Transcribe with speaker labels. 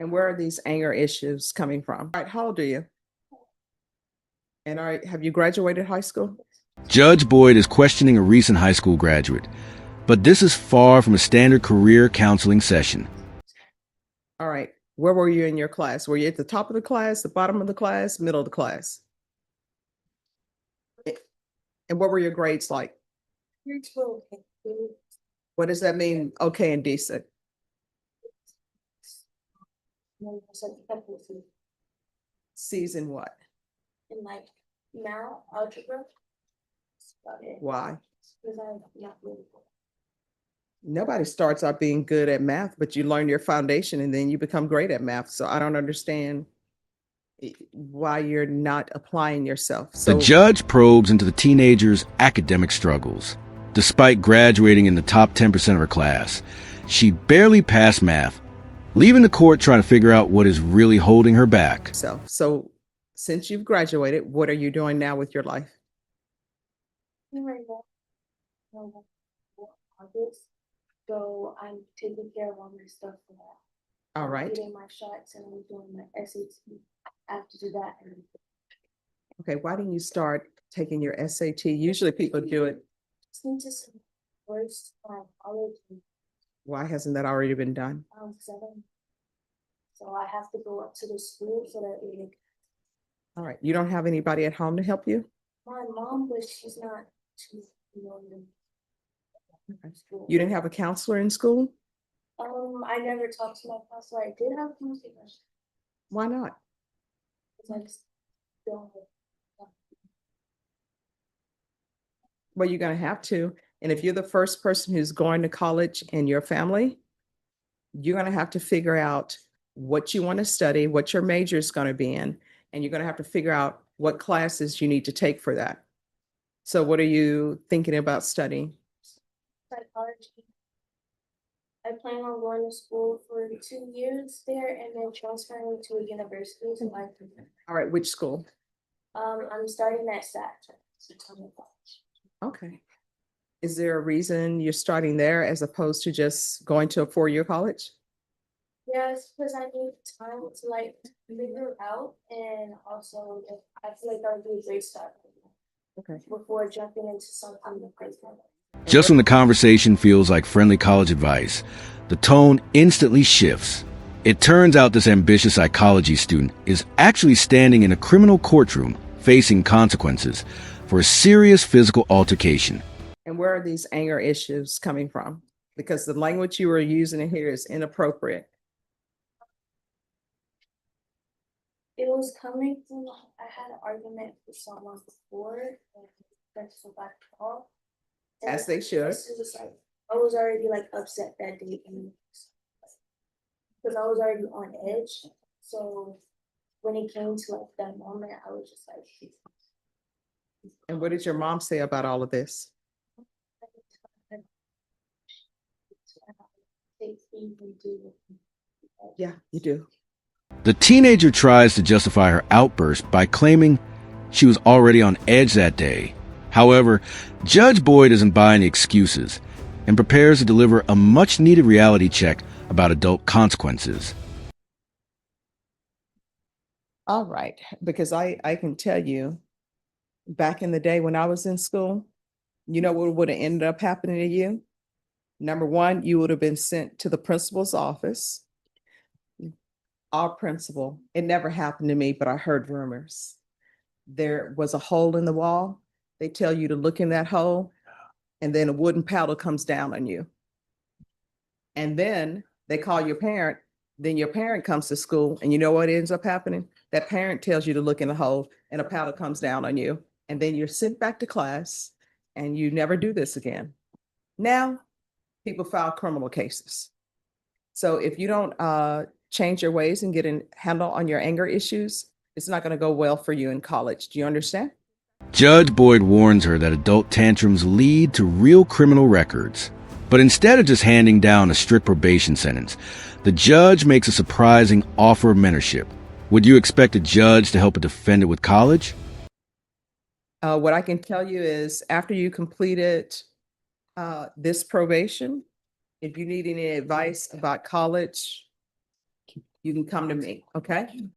Speaker 1: And where are these anger issues coming from? All right, how old are you? And have you graduated high school?
Speaker 2: Judge Boyd is questioning a recent high school graduate, but this is far from a standard career counseling session.
Speaker 1: All right, where were you in your class? Were you at the top of the class, the bottom of the class, middle of the class? And what were your grades like? What does that mean, okay and decent? C's in what?
Speaker 3: In like math, algebra. That's about it.
Speaker 1: Why?
Speaker 3: Because I'm not really good.
Speaker 1: Nobody starts out being good at math, but you learn your foundation and then you become great at math. So I don't understand why you're not applying yourself.
Speaker 2: The
Speaker 1: So
Speaker 2: judge probes into the teenager's academic struggles. Despite graduating in the top 10% of her class, she barely passed math, leaving the court trying to figure out what is really holding her back.
Speaker 1: so since you've graduated, what are you doing now with your life?
Speaker 3: Right now, August, so I'm taking care of all my stuff for that.
Speaker 1: All right.
Speaker 3: Getting my shots and I'm doing my SAT. I have to do that.
Speaker 1: Okay, why didn't you start taking your SAT? Usually people do it.
Speaker 3: Since it's first time college,
Speaker 1: Why hasn't that already been done?
Speaker 3: 7. So I have to go up to the school so that we
Speaker 1: All right, you don't have anybody at home to help you?
Speaker 3: my mom, but she's not too young.
Speaker 1: You didn't have a counselor in school?
Speaker 3: I never talked to my counselor. I did have a counselor.
Speaker 1: Why not?
Speaker 3: I just don't.
Speaker 1: Well, you're going to have to. And if you're the first person who's going to college in your family, you're going to have to figure out what you want to study, what your major is going to be in, and you're going to have to figure out what classes you need to take for that. So what are you thinking about studying?
Speaker 3: Psychology. I plan on going to school for 2 years there and then transferring to a university to my career.
Speaker 1: All right, which school?
Speaker 3: I'm starting at SAT.
Speaker 1: Okay. Is there a reason you're starting there as opposed to just going to a 4-year college?
Speaker 3: Yes, because I need time to like figure it out, and also I feel like that would be a great start
Speaker 1: Okay.
Speaker 3: before jumping into something like that.
Speaker 2: Just when the conversation feels like friendly college advice, the tone instantly shifts. It turns out this ambitious psychology student is actually standing in a criminal courtroom facing consequences for a serious physical altercation.
Speaker 1: And where are these anger issues coming from? Because the language you were using in here is inappropriate.
Speaker 3: It was coming from, I had an argument with someone before, and that's so back off.
Speaker 1: As they should.
Speaker 3: It was like, I was already like upset that day, because I was already on edge. So when it came to like that moment, I was just like.
Speaker 1: And what did your mom say about all of this? Yeah, you do.
Speaker 2: The teenager tries to justify her outburst by claiming she was already on edge that day. However, Judge Boyd isn't buying the excuses and prepares to deliver a much-needed reality check about adult consequences.
Speaker 1: All right, because I can tell you, back in the day when I was in school, you know what would have ended up happening to you? Number one, you would have been sent to the principal's office. Our principal, it never happened to me, but I heard rumors. There was a hole in the wall. They tell you to look in that hole, and then a wooden paddle comes down on you. And then they call your parent. Then your parent comes to school, and you know what ends up happening? That parent tells you to look in the hole, and a paddle comes down on you. And then you're sent back to class, and you never do this again. Now, people file criminal cases. So if you don't change your ways and get a handle on your anger issues, it's not going to go well for you in college. Do you understand?
Speaker 2: Judge Boyd warns her that adult tantrums lead to real criminal records. But instead of just handing down a strict probation sentence, the judge makes a surprising offer of mentorship. Would you expect a judge to help a defendant with college?
Speaker 1: What I can tell you is after you completed this probation, if you need any advice about college, you can come to me, okay?